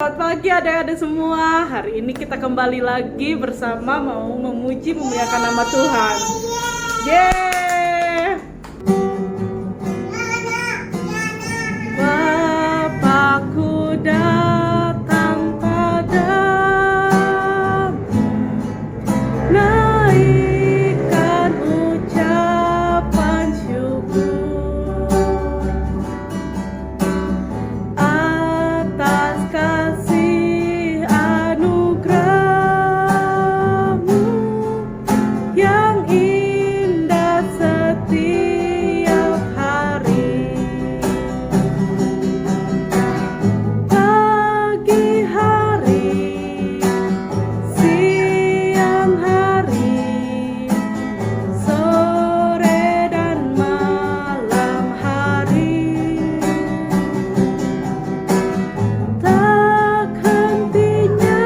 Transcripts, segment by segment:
Selamat pagi adik-adik semua. Hari ini kita kembali lagi bersama mau memuji memuliakan nama Tuhan. Yeay! Bapakku datang padamu, naikkan ucapan syukur atas kasih anugerah-Mu yang indah setiap hari. Pagi hari, siang hari, sore dan malam hari, tak hentinya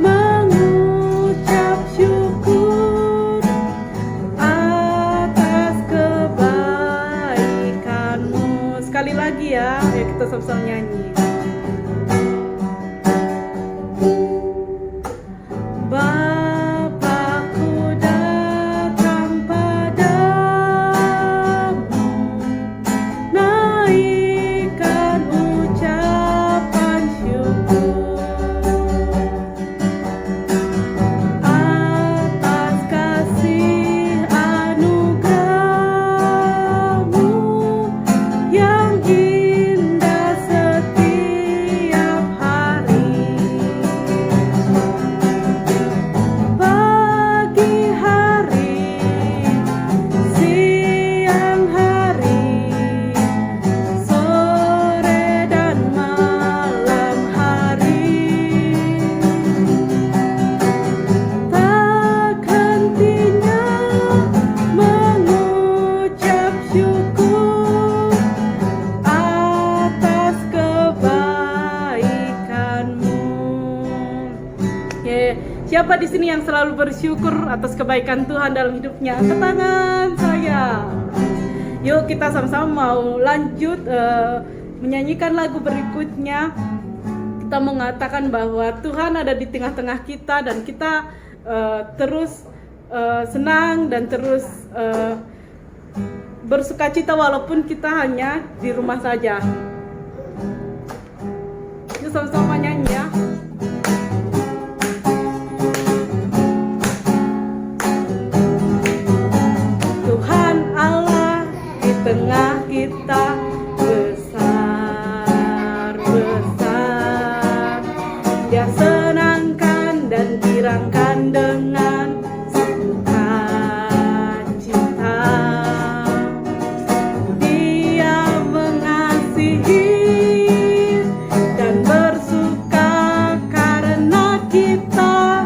mengucap syukur atas kebaikan-Mu. Sekali lagi ya, ayo kita sama-sama nyanyi. Bapakku datang padamu, naikkan ucapan syukur atas kasih anugerah-Mu yang indah setiap hari. Pagi hari, siang hari, sore dan malam hari, tak hentinya mengucap syukur atas kebaikan-Mu. Siapa di sini yang selalu bersyukur atas kebaikan Tuhan dalam hidupnya? Angkat tangan saya. Yuk kita sama-sama mau lanjut menyanyikan lagu berikutnya. Kita mengatakan bahwa Tuhan ada di tengah-tengah kita dan kita terus senang dan terus bersukacita walaupun kita hanya di rumah saja. Yuk sama-sama nyanyi ya. Tuhan Allah di tengah kita besar-besar. Dia senangkan dan girangkan dengan sukacita. Dia mengasihi dan bersuka karena kita.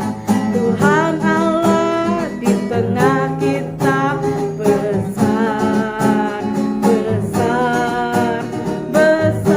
Tuhan Allah di tengah kita besar, besar, besar.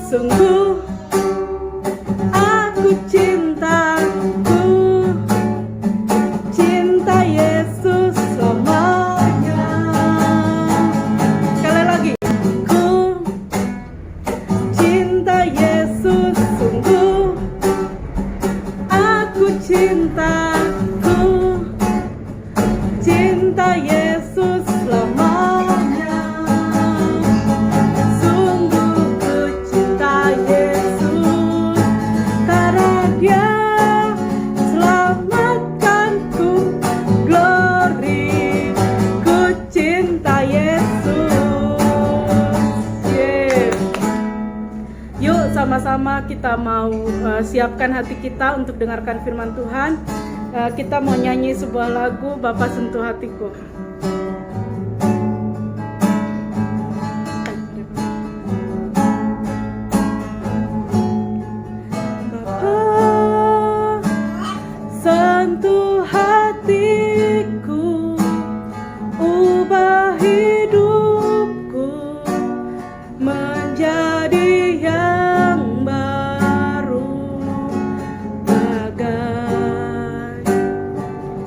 Sungguh aku cintaku, cinta Yesus selamanya. Sekali lagi, ku cinta Yesus, sungguh aku cintaku, cinta Yesus selamanya. Sungguh ku cinta Yesus, karena Dia selamatkanku. Glory, ku cinta Yesus. Yeah. Yuk sama-sama kita mau siapkan hati kita untuk dengarkan firman Tuhan. Kita mau nyanyi sebuah lagu, Bapa Sentuh Hatiku. Bapa sentuh hatiku, ubah hidupku menjadi yang baru, bagai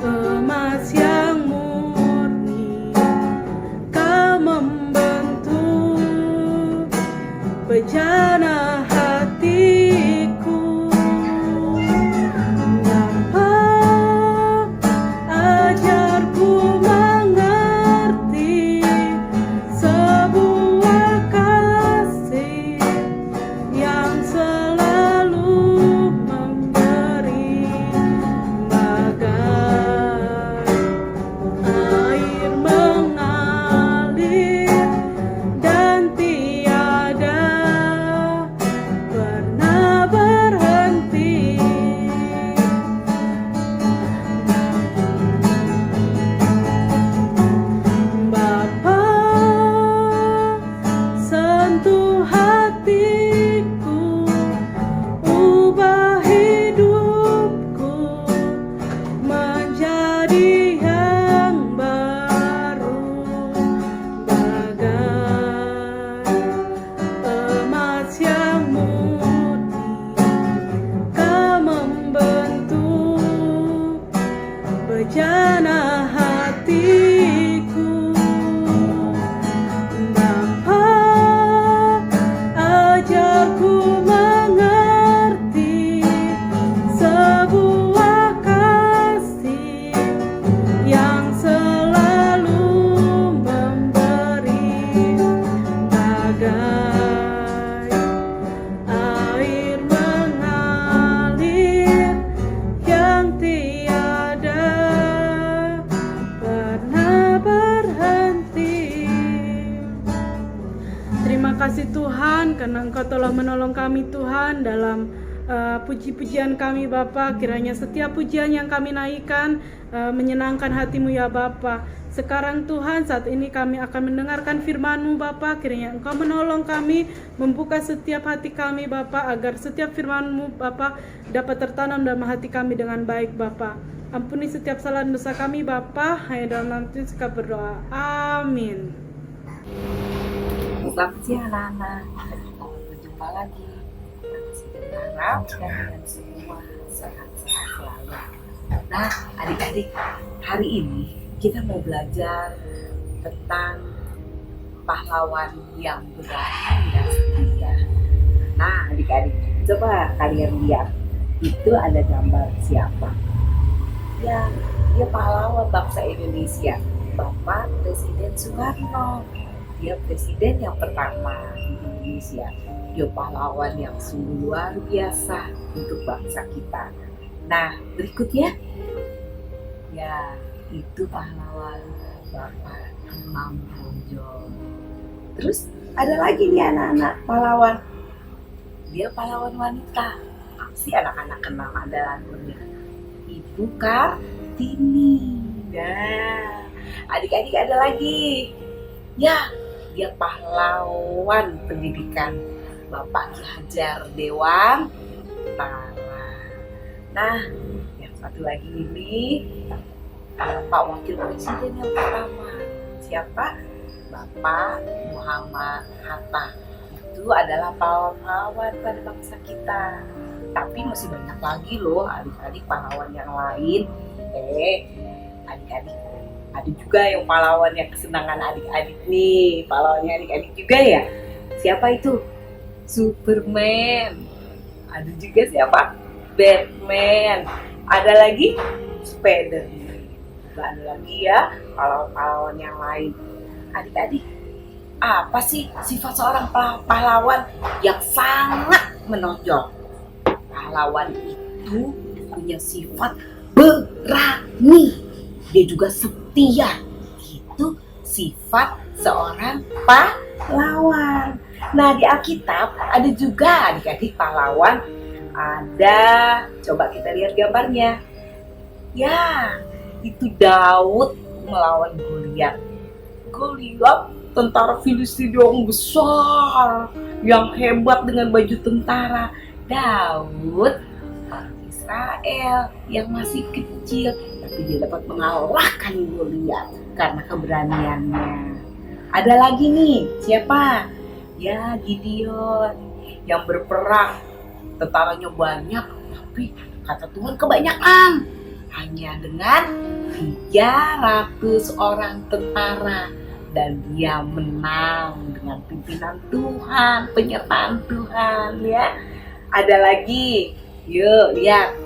emas yang murni. Kau membentuk bejana hatiku. Bapa, ajarku mengerti sebuah kasih yang selalu memberi, bagai air mengalir dan tiada pernah berhenti. Bapa sentuh hatiku, ubah hidupku menjadi yang baru, bagai emas yang murni. Kau membentuk bejana hatiku. Bapa, ajarku mengerti sebuah kasih yang selalu memberi, bagai air mengalir yang tiada pernah berhenti. Terima kasih Tuhan, karena Engkau telah menolong kami Tuhan dalam puji-pujian kami Bapa. Kiranya setiap pujian yang kami naikkan menyenangkan hati-Mu ya Bapa. Sekarang Tuhan, saat ini kami akan mendengarkan firman-Mu Bapa. Kiranya Engkau menolong kami, membuka setiap hati kami Bapa, agar setiap firman-Mu Bapa dapat tertanam dalam hati kami dengan baik Bapa. Ampuni setiap kesalahan dosa kami Bapa. Hanya dalam nama Tuhan kami berdoa. Amin. Selamat siang anak-anak, berjumpa lagi. Saya berharap kalian semua sehat-sehat selalu. Nah adik-adik, hari ini kita mau belajar tentang pahlawan yang berani dan setia. Nah adik-adik, coba kalian lihat, itu ada gambar siapa? Ya, dia pahlawan bangsa Indonesia, Bapak Presiden Soekarno. Dia presiden yang pertama di Indonesia. Dia pahlawan yang sungguh luar biasa untuk bangsa kita. Nah, berikutnya, ya itu pahlawan Bapak Imam Bonjol. Terus ada lagi nih anak-anak pahlawan. Dia pahlawan wanita. Pasti anak-anak kenal ada lagunya. Ibu Kartini. Nah, adik-adik ada lagi. Ya, dia pahlawan pendidikan, Bapak Ki Hajar Dewantara. Nah, yang satu lagi ini Pak Wakil Presiden yang pertama. Siapa? Bapak Muhammad Hatta. itu adalah pahlawan pada bangsa kita. Tapi masih banyak lagi loh adik-adik pahlawan yang lain. Adik-adik, ada juga yang pahlawan yang kesenangan adik-adik nih. Pahlawannya adik-adik juga ya. Siapa itu? Superman. Ada juga siapa? Batman. Ada lagi Spiderman. Gak ada lagi ya pahlawan-pahlawan yang lain. Adik-adik, apa sih sifat seorang pahlawan yang sangat menonjol? Pahlawan itu punya sifat berani. Dia juga setia. Itu sifat seorang pahlawan. Nah, di Alkitab ada juga adik-adik pahlawan. Ada, coba kita lihat gambarnya. Ya, itu Daud melawan Goliat. Goliat tentara Filistin yang besar, yang hebat dengan baju tentara. Daud orang Israel yang masih kecil, tapi dia dapat mengalahkan Goliat karena keberaniannya. Ada lagi nih, siapa? Ya, Gideon yang berperang. Tentaranya banyak, tapi kata Tuhan kebanyakan. Hanya dengan 300 orang tentara. Dan dia menang dengan pimpinan Tuhan, penyertaan Tuhan ya. Ada lagi, yuk lihat.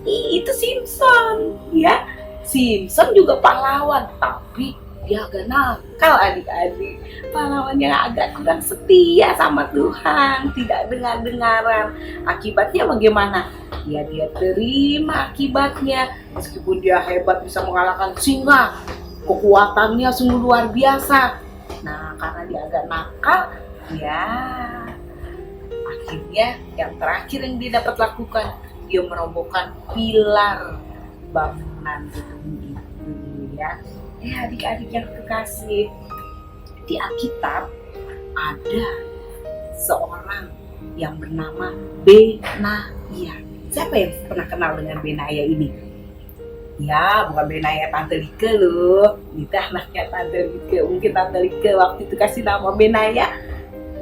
Itu Simpson ya. Simpson juga pahlawan, tapi dia agak nakal adik-adik. Pahlawannya agak kurang setia sama Tuhan, tidak dengar-dengaran. Akibatnya bagaimana? Ya dia terima akibatnya. Meskipun dia hebat bisa mengalahkan singa, kekuatannya sungguh luar biasa. Nah, karena dia agak nakal, ya akhirnya yang terakhir yang dia dapat lakukan, dia merobohkan pilar bangunan itu ya. Adik-adik yang kekasih, di Alkitab ada seorang yang bernama Benaya. Siapa yang pernah kenal dengan Benaya ini? Ya, bukan Benaya Tante Rike loh. Itu anaknya Tante Rike. Mungkin Tante Rike waktu itu kasih nama Benaya,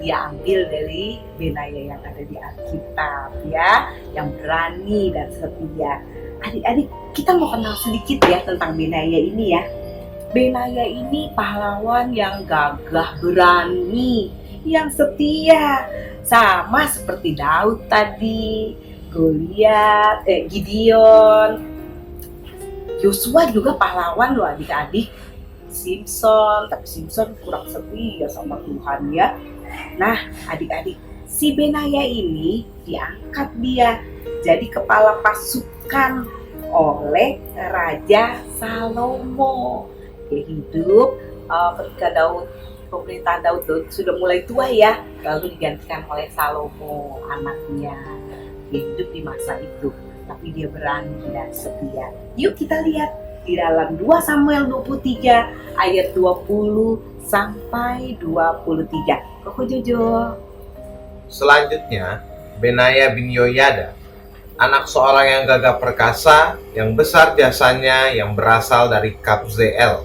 dia ambil dari Benaya yang ada di Alkitab ya, yang berani dan setia. Adik-adik, kita mau kenal sedikit ya tentang Benaya ini ya. Benaya ini pahlawan yang gagah berani, yang setia. Sama seperti Daud tadi, Goliat, Gideon, Yosua juga pahlawan loh adik-adik. Simpson, tapi Simpson kurang setia sama Tuhan ya. Nah adik-adik, si Benaya ini diangkat dia jadi kepala pasukan oleh Raja Salomo. Dia hidup ketika pemerintahan Daud sudah mulai tua ya, lalu digantikan oleh Salomo anaknya. Dia hidup di masa itu, tapi dia berani dan setia. Yuk kita lihat di dalam 2 Samuel 23 ayat 20 sampai 23. Koko Jojo. Selanjutnya, Benaya bin Yoyada, anak seorang yang gagah perkasa, yang besar jasanya, yang berasal dari Kabzeel.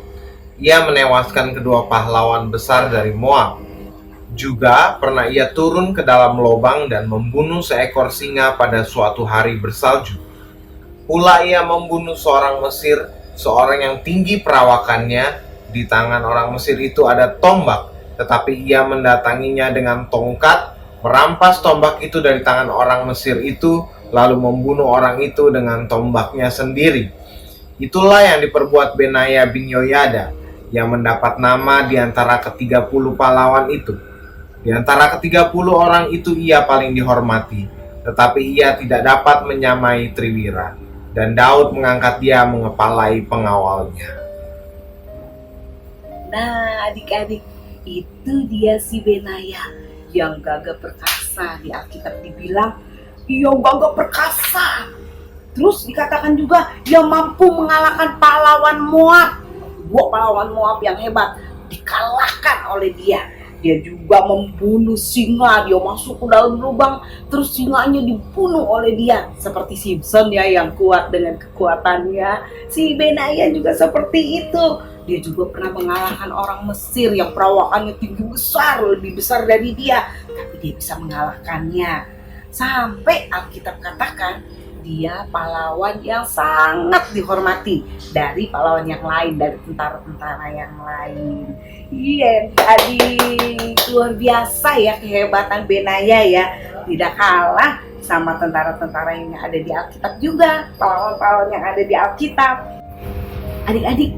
Ia menewaskan kedua pahlawan besar dari Moab. Juga pernah ia turun ke dalam lubang dan membunuh seekor singa pada suatu hari bersalju. Pula ia membunuh seorang Mesir, seorang yang tinggi perawakannya. Di tangan orang Mesir itu ada tombak, tetapi ia mendatanginya dengan tongkat, merampas tombak itu dari tangan orang Mesir itu, lalu membunuh orang itu dengan tombaknya sendiri. Itulah yang diperbuat Benaya bin Yoyada, yang mendapat nama di antara ke-30 pahlawan itu. Di antara ke-30 orang itu ia paling dihormati, tetapi ia tidak dapat menyamai Triwira, dan Daud mengangkat dia mengepalai pengawalnya. Nah adik-adik, itu dia si Benaya yang gagah perkasa. Di Alkitab dibilang ia gagah perkasa. Terus dikatakan juga dia mampu mengalahkan pahlawan Moab. 2 pahlawan Moab yang hebat dikalahkan oleh dia. Dia juga membunuh singa, dia masuk ke dalam lubang, terus singanya dibunuh oleh dia. Seperti Simpson ya yang kuat dengan kekuatannya. Si Benaya juga seperti itu. Dia juga pernah mengalahkan orang Mesir yang perawakannya tinggi besar, lebih besar dari dia, tapi dia bisa mengalahkannya. Sampai Alkitab katakan dia pahlawan yang sangat dihormati dari pahlawan yang lain, dari tentara-tentara yang lain. Iya, adik, luar biasa ya kehebatan Benaya ya. Tidak kalah sama tentara-tentara yang ada di Alkitab juga, pahlawan-pahlawan yang ada di Alkitab. Adik-adik,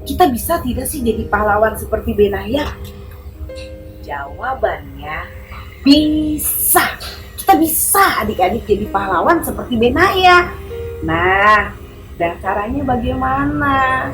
kita bisa tidak sih jadi pahlawan seperti Benaya? Jawabannya bisa. Kita bisa adik-adik jadi pahlawan seperti Benaya. Nah, dan caranya bagaimana?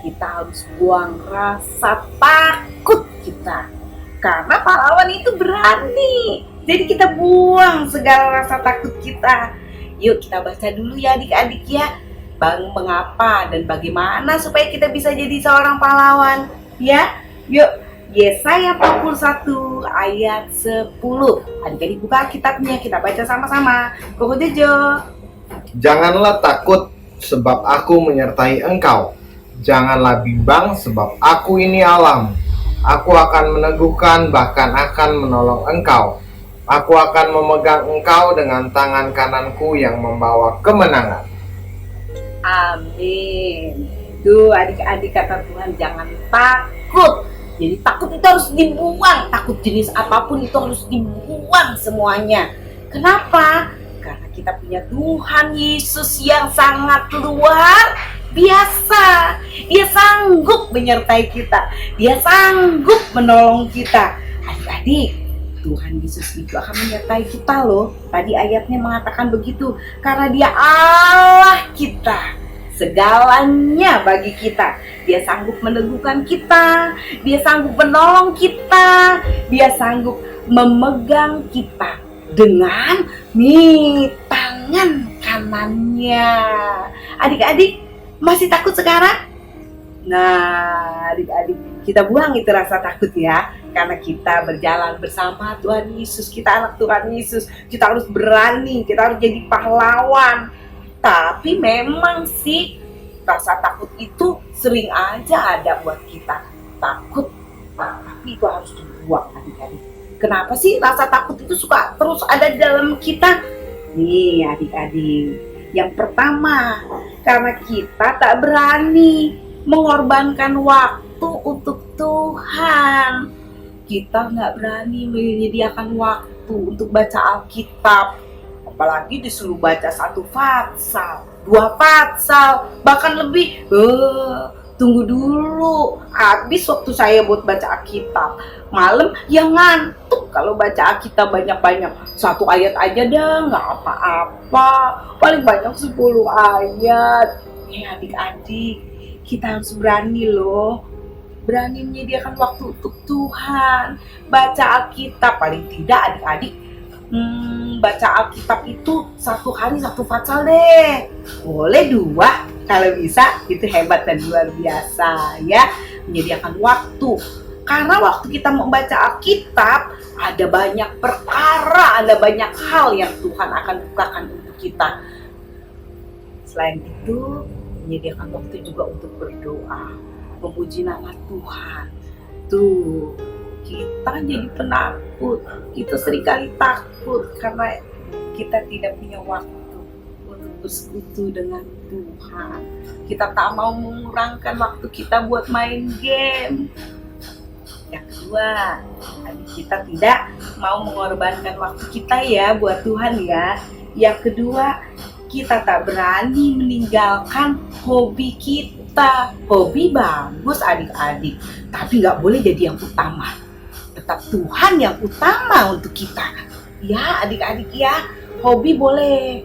Kita harus buang rasa takut kita. Karena pahlawan itu berani. Jadi kita buang segala rasa takut kita. Yuk kita baca dulu ya adik-adik ya. Bang, mengapa dan bagaimana supaya kita bisa jadi seorang pahlawan? Ya, yuk. Yesaya 41 ayat 10. Adik-adik buka kitabnya, kita baca sama-sama. Koko Jojo. Janganlah takut, sebab aku menyertai engkau. Janganlah bimbang, sebab aku ini Allah. Aku akan meneguhkan, bahkan akan menolong engkau. Aku akan memegang engkau dengan tangan kananku yang membawa kemenangan. Amin. Tuh adik-adik kata Tuhan, jangan takut. Jadi takut itu harus dibuang. Takut jenis apapun itu harus dibuang semuanya. Kenapa? Karena kita punya Tuhan Yesus yang sangat luar biasa. Dia sanggup menyertai kita. Dia sanggup menolong kita. Adik-adik, Tuhan Yesus itu akan menyertai kita loh. Tadi ayatnya mengatakan begitu. Karena dia Allah kita. Segalanya bagi kita. Dia sanggup meneguhkan kita. Dia sanggup menolong kita. Dia sanggup memegang kita dengan tangan kanannya. Adik-adik, masih takut sekarang? Nah, adik-adik, kita buang itu rasa takut ya. Karena kita berjalan bersama Tuhan Yesus. Kita anak Tuhan Yesus. Kita harus berani. Kita harus jadi pahlawan. Tapi memang sih rasa takut itu sering aja ada buat kita. Takut, tapi itu harus dibuang adik-adik. Kenapa sih rasa takut itu suka terus ada di dalam kita? Nih adik-adik, yang pertama, karena kita tak berani mengorbankan waktu untuk Tuhan. Kita nggak berani menyediakan waktu untuk baca Alkitab. Apalagi disuruh baca 1 Fatsal, 2 Fatsal, bahkan lebih. Tunggu dulu, habis waktu saya buat baca Alkitab. Malam ya ngantuk kalau baca Alkitab banyak-banyak. 1 ayat aja dah, nggak apa-apa. Paling banyak 10 ayat. Adik-adik, kita harus berani loh. Berani menyediakan waktu untuk Tuhan. Baca Alkitab, paling tidak adik-adik. Baca Alkitab itu 1 hari 1 Fatsal deh. Boleh 2 kalau bisa, itu hebat dan luar biasa ya. Menyediakan waktu. Karena waktu kita membaca Alkitab, ada banyak perkara, ada banyak hal yang Tuhan akan bukakan untuk kita. Selain itu, menyediakan waktu juga untuk berdoa, memuji nama Tuhan. Tuh, kita jadi penakut. Kita seringkali takut karena kita tidak punya waktu untuk bersekutu dengan Tuhan. Kita tak mau mengurangkan waktu kita buat main game. Yang kedua, kita tidak mau mengorbankan waktu kita ya buat Tuhan ya. Yang kedua, kita tak berani meninggalkan hobi kita. Hobi bagus adik-adik, tapi nggak boleh jadi yang utama. Tetap Tuhan yang utama untuk kita. Ya adik-adik ya, hobi boleh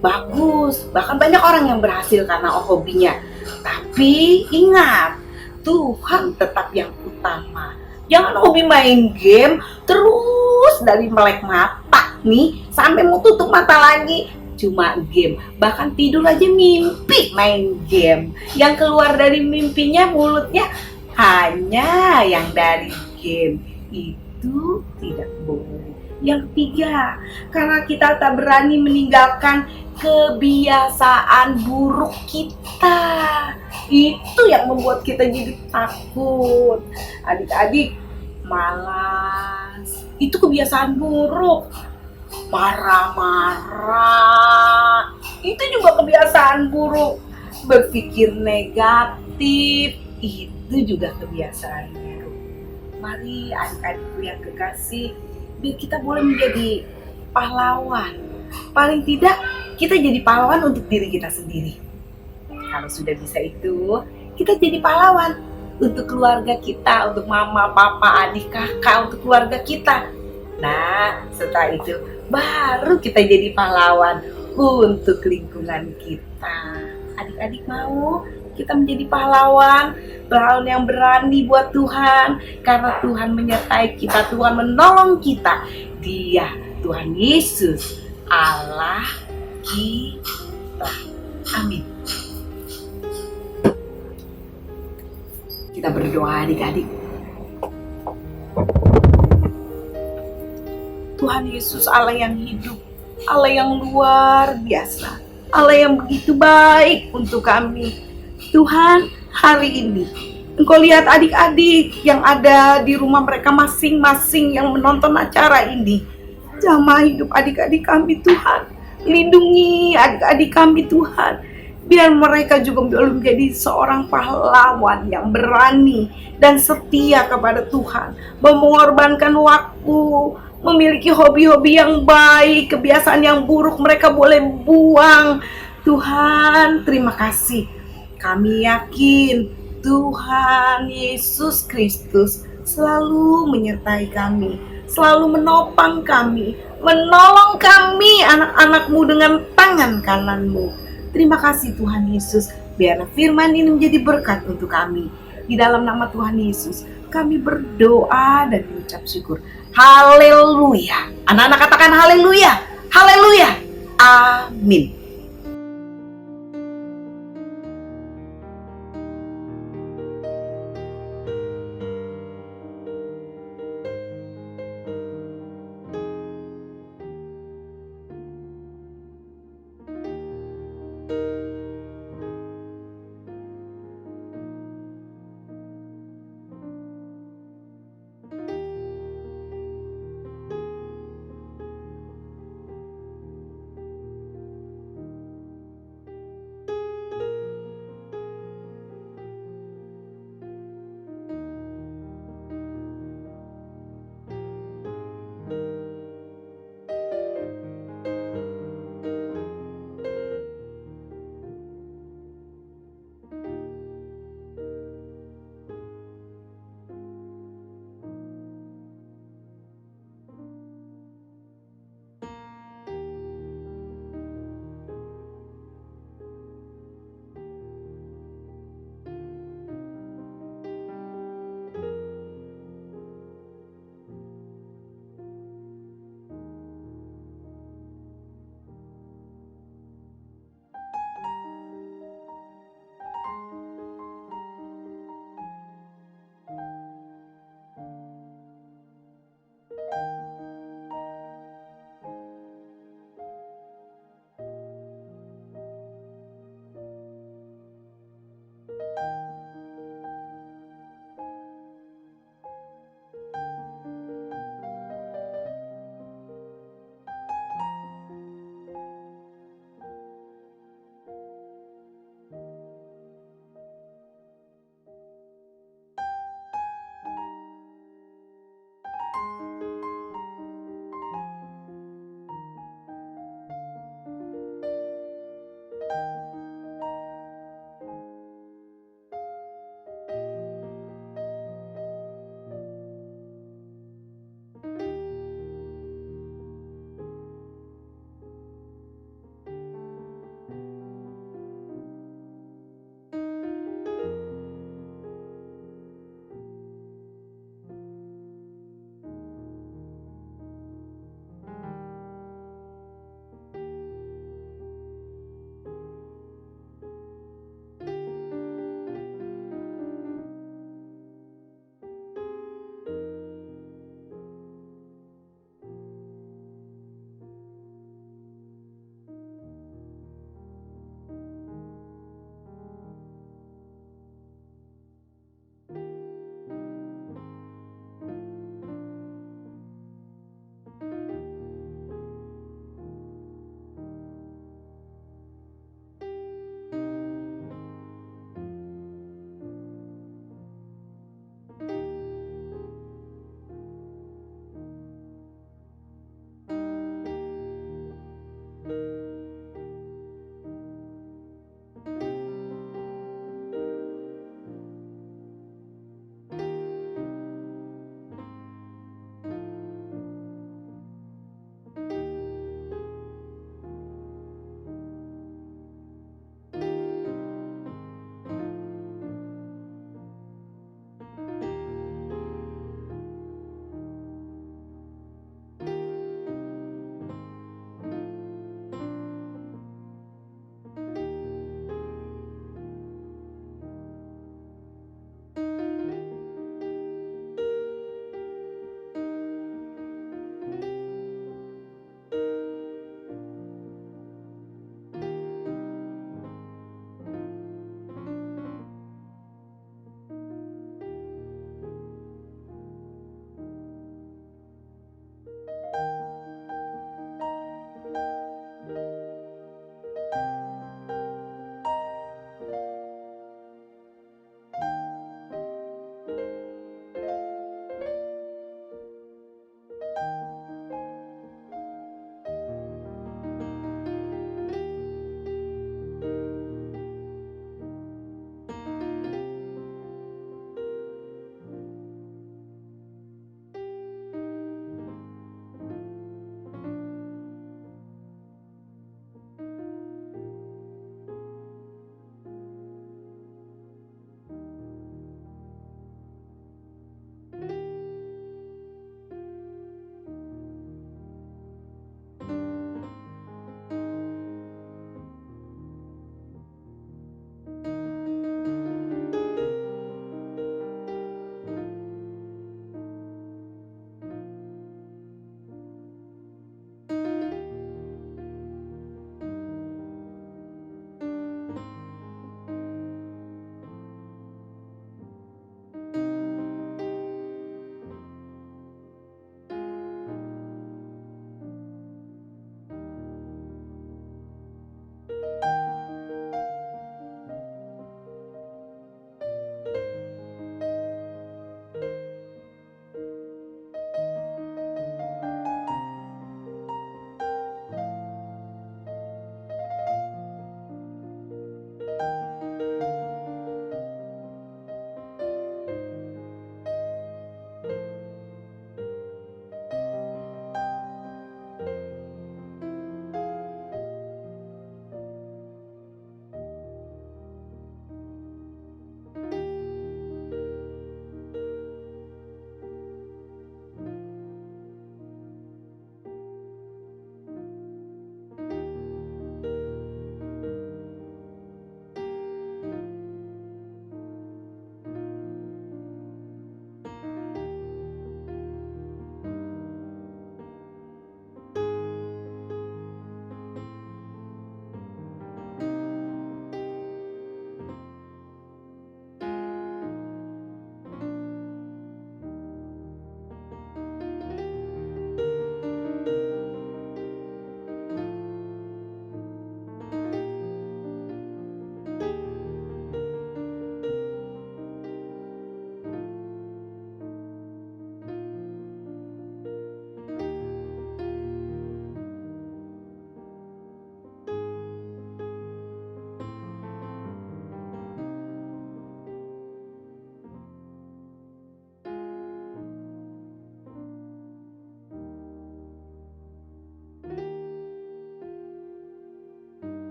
bagus, bahkan banyak orang yang berhasil karena hobinya. Tapi ingat, Tuhan tetap yang utama. Jangan hobi main game terus dari melek mata nih sampai mau tutup mata lagi cuma game. Bahkan tidur aja mimpi main game. Yang keluar dari mimpinya mulutnya hanya yang dari game. Itu tidak boleh. Yang ketiga, karena kita tak berani meninggalkan kebiasaan buruk kita. Itu yang membuat kita jadi takut. Adik-adik, malas. Itu kebiasaan buruk. Marah-marah. Itu juga kebiasaan buruk. Berpikir negatif. Itu juga kebiasaan buruk. Mari adik-adikku yang kekasih, biar kita boleh menjadi pahlawan. Paling tidak kita jadi pahlawan untuk diri kita sendiri. Kalau sudah bisa itu, kita jadi pahlawan untuk keluarga kita, untuk mama, papa, adik, kakak, untuk keluarga kita. Nah, setelah itu baru kita jadi pahlawan untuk lingkungan kita. Adik-adik mau kita menjadi pahlawan yang berani buat Tuhan, karena Tuhan menyertai kita, Tuhan menolong kita. Dia, Tuhan Yesus, Allah kita. Amin. Kita berdoa adik-adik. Tuhan Yesus, Allah yang hidup, Allah yang luar biasa, Allah yang begitu baik untuk kami. Tuhan, hari ini Engkau lihat adik-adik yang ada di rumah mereka masing-masing yang menonton acara ini. Jamah hidup adik-adik kami Tuhan. Lindungi adik-adik kami Tuhan. Biar mereka juga belum menjadi seorang pahlawan yang berani dan setia kepada Tuhan. Mengorbankan waktu, memiliki hobi-hobi yang baik, kebiasaan yang buruk mereka boleh buang. Tuhan, terima kasih. Kami yakin Tuhan Yesus Kristus selalu menyertai kami, selalu menopang kami, menolong kami anak-anak-Mu dengan tangan kanan-Mu. Terima kasih Tuhan Yesus, biarlah firman ini menjadi berkat untuk kami. Di dalam nama Tuhan Yesus, kami berdoa dan mengucap syukur. Haleluya. Anak-anak katakan haleluya. Haleluya. Amin.